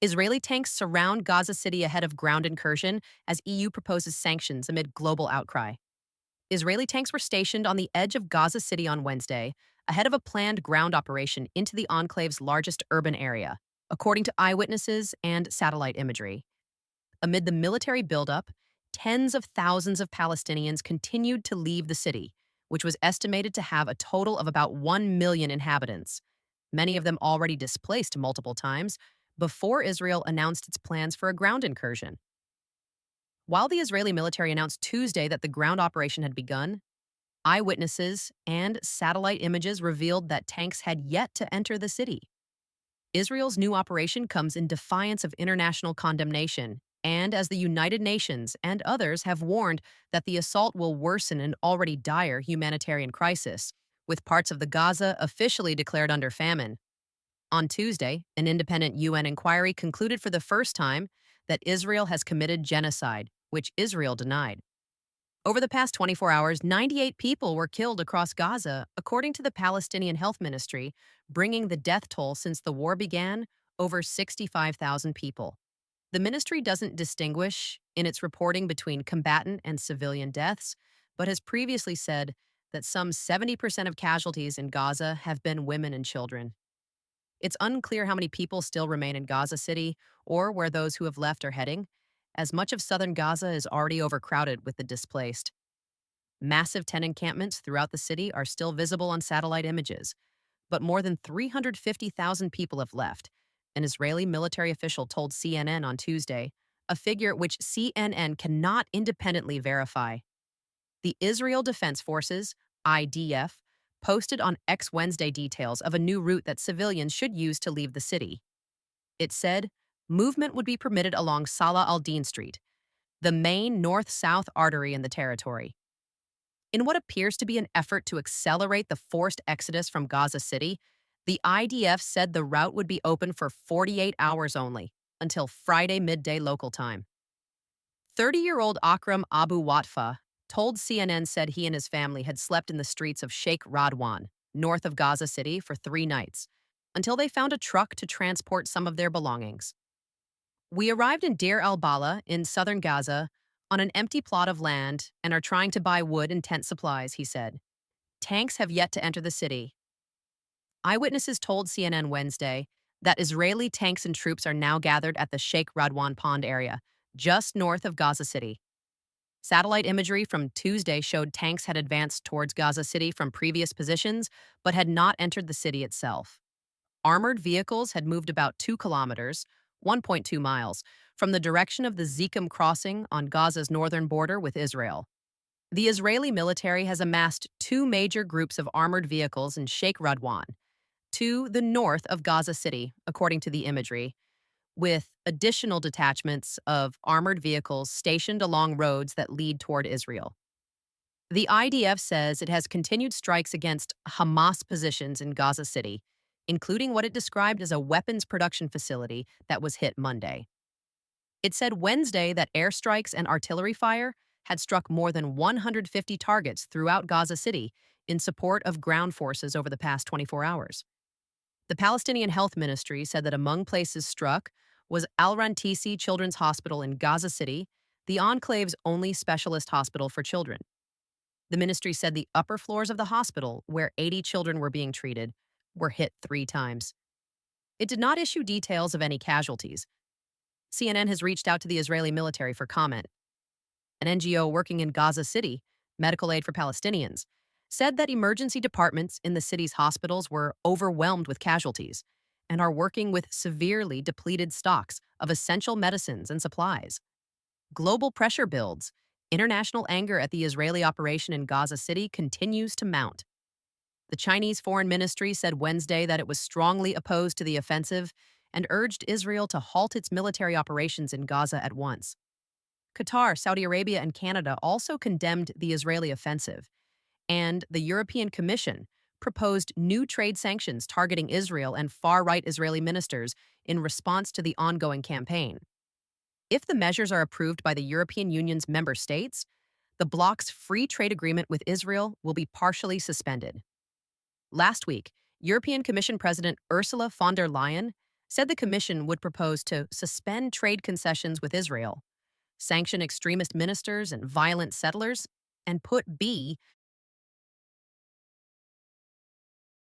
Israeli tanks surround Gaza City ahead of ground incursion as EU proposes sanctions amid global outcry. Israeli tanks were stationed on the edge of Gaza City on Wednesday, ahead of a planned ground operation into the enclave's largest urban area, according to eyewitnesses and satellite imagery. Amid the military buildup, tens of thousands of Palestinians continued to leave the city, which was estimated to have a total of about 1 million inhabitants, many of them already displaced multiple times, before Israel announced its plans for a ground incursion. While the Israeli military announced Tuesday that the ground operation had begun, eyewitnesses and satellite images revealed that tanks had yet to enter the city. Israel's new operation comes in defiance of international condemnation, and as the United Nations and others have warned that the assault will worsen an already dire humanitarian crisis, with parts of the Gaza officially declared under famine. On Tuesday, an independent UN inquiry concluded for the first time that Israel has committed genocide, which Israel denied. Over the past 24 hours, 98 people were killed across Gaza, according to the Palestinian Health Ministry, bringing the death toll since the war began over 65,000 people. The ministry doesn't distinguish in its reporting between combatant and civilian deaths, but has previously said that some 70% of casualties in Gaza have been women and children. It's unclear how many people still remain in Gaza City or where those who have left are heading, as much of southern Gaza is already overcrowded with the displaced. Massive tent encampments throughout the city are still visible on satellite images, but more than 350,000 people have left, an Israeli military official told CNN on Tuesday, a figure which CNN cannot independently verify. The Israel Defense Forces, IDF, posted on X Wednesday details of a new route that civilians should use to leave the city. It said, movement would be permitted along Salah al-Din Street, the main north-south artery in the territory. In what appears to be an effort to accelerate the forced exodus from Gaza City, the IDF said the route would be open for 48 hours only, until Friday midday local time. 30-year-old Akram Abu Watfa told CNN said he and his family had slept in the streets of Sheikh Radwan, north of Gaza City, for 3 nights, until they found a truck to transport some of their belongings. We arrived in Deir al-Bala in southern Gaza on an empty plot of land and are trying to buy wood and tent supplies, he said. Tanks have yet to enter the city. Eyewitnesses told CNN Wednesday that Israeli tanks and troops are now gathered at the Sheikh Radwan Pond area, just north of Gaza City. Satellite imagery from Tuesday showed tanks had advanced towards Gaza City from previous positions, but had not entered the city itself. Armored vehicles had moved about 2 kilometers, 1.2 miles, from the direction of the Zikum crossing on Gaza's northern border with Israel. The Israeli military has amassed 2 major groups of armored vehicles in Sheikh Radwan, to the north of Gaza City, according to the imagery, with additional detachments of armored vehicles stationed along roads that lead toward Israel. The IDF says it has continued strikes against Hamas positions in Gaza City, including what it described as a weapons production facility that was hit Monday. It said Wednesday that airstrikes and artillery fire had struck more than 150 targets throughout Gaza City in support of ground forces over the past 24 hours. The Palestinian Health Ministry said that among places struck was Al-Rantisi Children's Hospital in Gaza City, the enclave's only specialist hospital for children. The ministry said the upper floors of the hospital, where 80 children were being treated, were hit 3 times. It did not issue details of any casualties. CNN has reached out to the Israeli military for comment. An NGO working in Gaza City, Medical Aid for Palestinians, said that emergency departments in the city's hospitals were overwhelmed with casualties and are working with severely depleted stocks of essential medicines and supplies. Global pressure builds. International anger at the Israeli operation in Gaza City continues to mount. The Chinese Foreign Ministry said Wednesday that it was strongly opposed to the offensive and urged Israel to halt its military operations in Gaza at once. Qatar, Saudi Arabia, and Canada also condemned the Israeli offensive, and the European Commission proposed new trade sanctions targeting Israel and far-right Israeli ministers in response to the ongoing campaign. If the measures are approved by the European Union's member states, the bloc's free trade agreement with Israel will be partially suspended. Last week, European Commission President Ursula von der Leyen said the Commission would propose to suspend trade concessions with Israel, sanction extremist ministers and violent settlers, and put B,